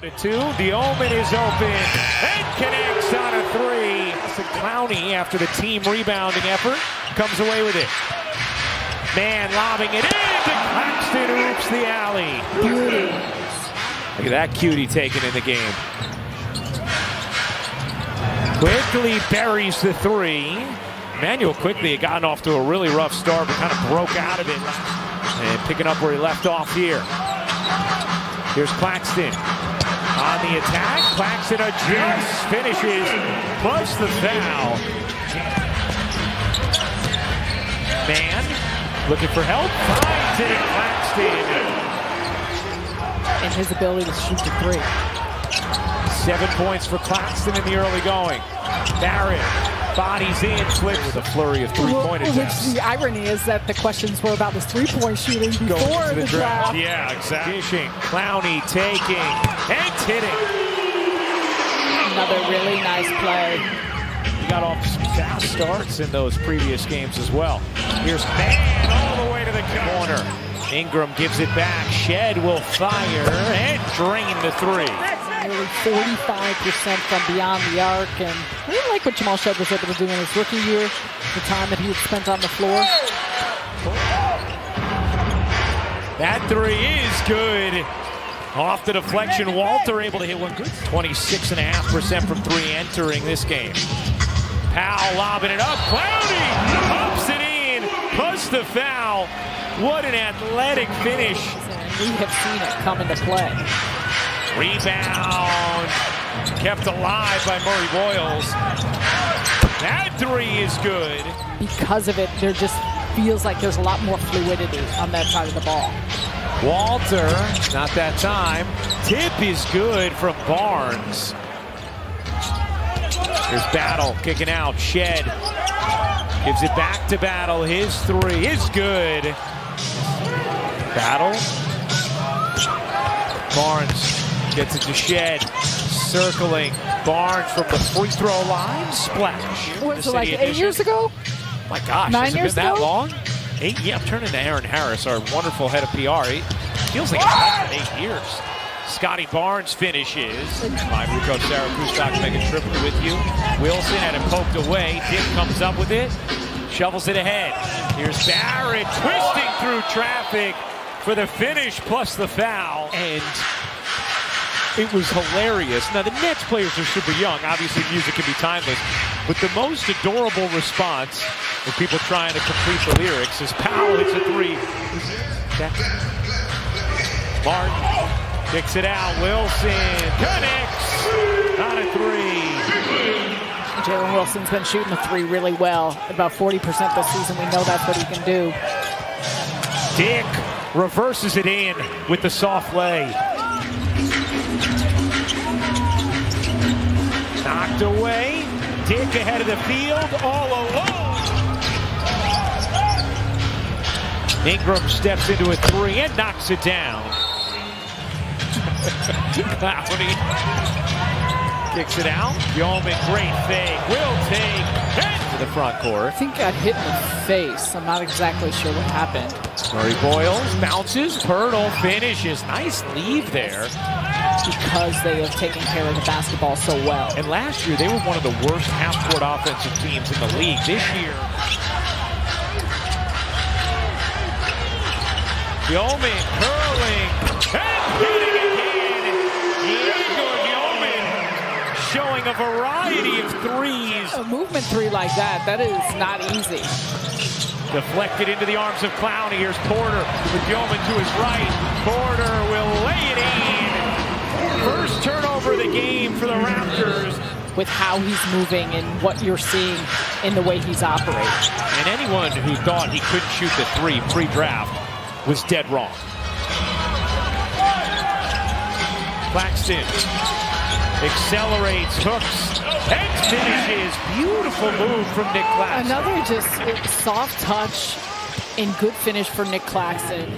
To two, the Omen is open and connects on a three. Clowney, after the team rebounding effort, comes away with it. Man lobbing it in to Claxton, oops the alley. Look at that cutie taken in the game. Quickly buries the three. Emmanuel Quickly had gotten off to a really rough start, but kind of broke out of it. And picking up where he left off here. Here's Claxton. On the attack, Claxton adjusts, finishes, plus the foul. Man, looking for help, finds it at Claxton. And his ability to shoot the three. 7 points for Claxton in the early going. Barrett, bodies in, flips with a flurry of three-point attempts. Which the irony is that the questions were about his three-point shooting before the draft. Yeah, exactly. Dishing, Clowney taking, and hitting. Another really nice play. He got off some fast starts in those previous games as well. Here's Man all the way to the corner. Ingram gives it back. Shed will fire and drain the three. Nearly 45% from beyond the arc, and I really like what Jamal Shed was able to do in his rookie year, the time that he had spent on the floor. That three is good. Off the deflection, Walter able to hit one good. 26.5% from three entering this game. Powell lobbing it up. Clowney pops it in, plus the foul. What an athletic finish. We have seen it come into play. Rebound kept alive by Murray Boyles. That three is good. Because of it, there just feels like there's a lot more fluidity on that side of the ball. Walter, not that time. Tip is good from Barnes. Here's Battle kicking out. Shed gives it back to Battle. His three is good. Battle. Barnes gets it to Shed. Circling. Barnes from the free throw line. Splash. What was it, like 8 years ago? My gosh, 9 has it years been that ago? long? 8? Yeah, I'm turning to Aaron Harris, our wonderful head of PR. It feels like it's been 8 years. Scotty Barnes finishes. My Ruko Sarakustak make a triple with you. Wilson had it poked away. Dick comes up with it. Shovels it ahead. Here's Barrett twisting through traffic for the finish plus the foul. And it was hilarious. Now, the Nets players are super young. Obviously, music can be timeless. But the most adorable response of people trying to complete the lyrics is Powell hits a three. Martin kicks it out. Wilson connects on a three. Jalen Wilson's been shooting the three really well. About 40% this season. We know that's what he can do. Dick reverses it in with the soft lay. Knocked away. Dick ahead of the field, all alone. Ingram steps into a three and knocks it down. Clowney kicks it out. Yeoman, great fake. Will take it to the front court. I think got hit in the face. I'm not exactly sure what happened. Murray Boyles bounces. Pirtle finishes. Nice lead there. Because they have taken care of the basketball so well. And last year, they were one of the worst half-court offensive teams in the league. This year, Yeoman curling and hitting again. Igor Yeoman showing a variety of threes. A movement three like that is not easy. Deflected into the arms of Clowney. Here's Porter with Yeoman to his right. Porter will lay it in. First turnover of the game for the Raptors. With how he's moving and what you're seeing in the way he's operating. And anyone who thought he couldn't shoot the three pre-draft was dead wrong. Claxton accelerates, hooks, and finishes. Beautiful move from Nick Claxton. Another just soft touch and good finish for Nick Claxton.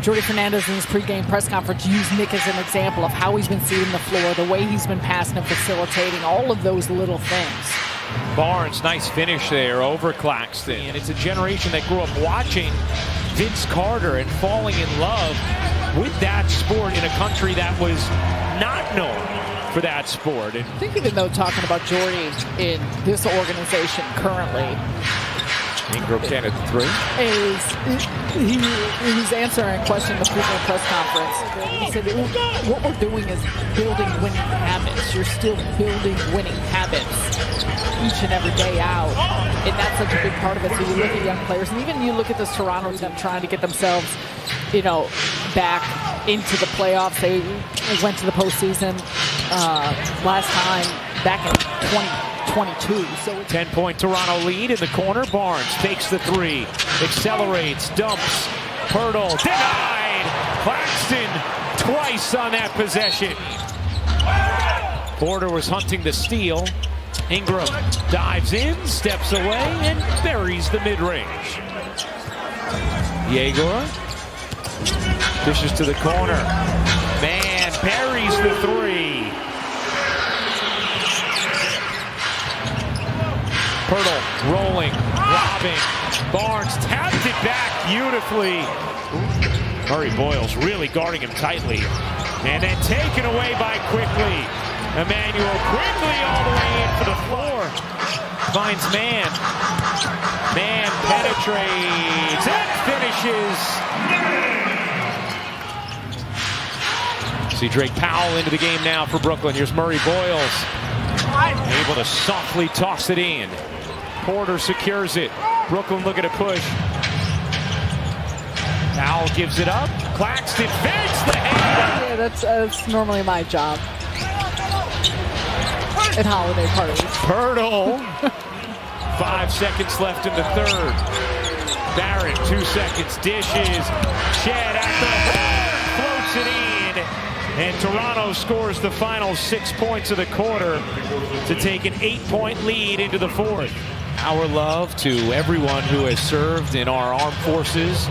Jordi Fernandez in his pregame press conference used Nick as an example of how he's been seeing the floor, the way he's been passing and facilitating, all of those little things. Barnes, nice finish there over Claxton. And it's a generation that grew up watching Vince Carter and falling in love with that sport in a country that was not known for that sport. And I think even though talking about Jordy in this organization currently, Ingram can at the three. He was answering a question in the pregame press conference. He said, what we're doing is building winning habits. You're still building winning habits each and every day out. And that's such a big part of it. So you look at young players, and even you look at this Toronto team trying to get themselves, back into the playoffs. They went to the postseason last time back in 2022. So 10-point Toronto lead in the corner. Barnes takes the three, accelerates, dumps. Pirtle denied. Claxton twice on that possession. Porter was hunting the steal. Ingram dives in, steps away, and buries the mid-range. Yegor dishes to the corner. Man buries the three. Pirtle rolling, robbing. Barnes tapped it back beautifully. Murray Boyles really guarding him tightly. And then taken away by Quickly. Emmanuel Quickly all the way in for the floor. Finds Man. Man penetrates and finishes. See Drake Powell into the game now for Brooklyn. Here's Murray Boyles. Able to softly toss it in. Porter secures it. Brooklyn looking to push. Powell gives it up. Claxton fakes the hand. yeah, that's normally my job at holiday parties. Pirtle. 5 seconds left in the third. Barrett, 2 seconds. Dishes. Shed at the horn. Floats it in. And Toronto scores the final 6 points of the quarter to take an 8-point lead into the fourth. Our love to everyone who has served in our armed forces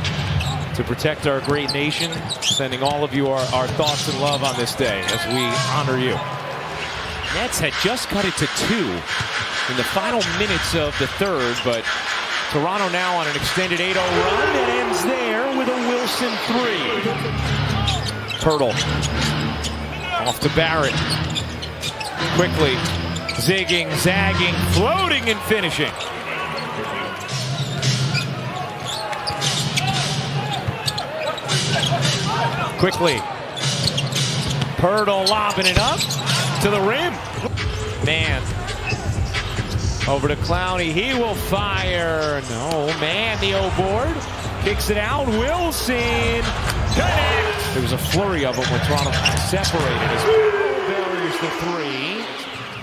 to protect our great nation. Sending all of you our thoughts and love on this day as we honor you. Nets had just cut it to 2 in the final minutes of the third, but Toronto now on an extended 8-0 run that ends there with a Wilson 3. Pirtle off to Barrett. Quickly zigging, zagging, floating, and finishing. Quickly. Pirtle lobbing it up to the rim. Man. Over to Clowney. He will fire. No, Man, the O-board. Kicks it out. Wilson. Connect. There was a flurry of them when Toronto separated as buries the three.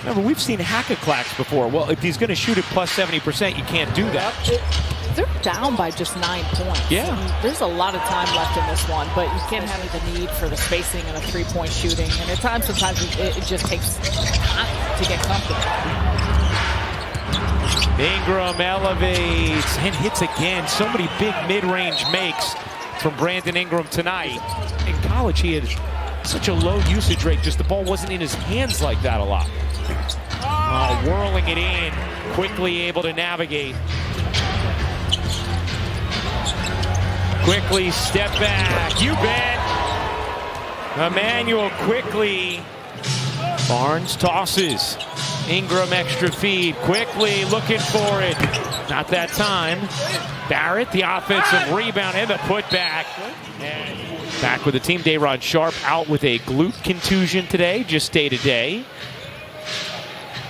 Remember, we've seen Hackaclacks before. Well, if he's going to shoot at plus 70%, you can't do that. They're down by just 9 points. Yeah. There's a lot of time left in this one, but you can't have the need for the spacing and a three-point shooting. And at times, sometimes it just takes time to get comfortable. Ingram elevates and hits again. So many big mid-range makes from Brandon Ingram tonight. In college, he had such a low usage rate, just the ball wasn't in his hands like that a lot. Whirling it in, Quickly able to navigate. Quickly step back, you bet. Emmanuel Quickly. Barnes tosses. Ingram extra feed. Quickly looking for it. Not that time. Barrett, the offensive rebound and the putback. Back with the team. Day'Ron Sharpe out with a glute contusion today, just day-to-day.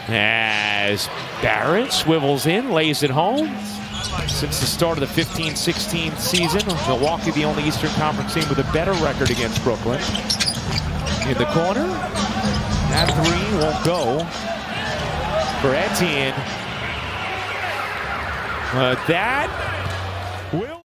As Barrett swivels in, lays it home. Since the start of the 15-16 season, Milwaukee the only Eastern Conference team with a better record against Brooklyn. In the corner, that three won't go for Etienne. That will...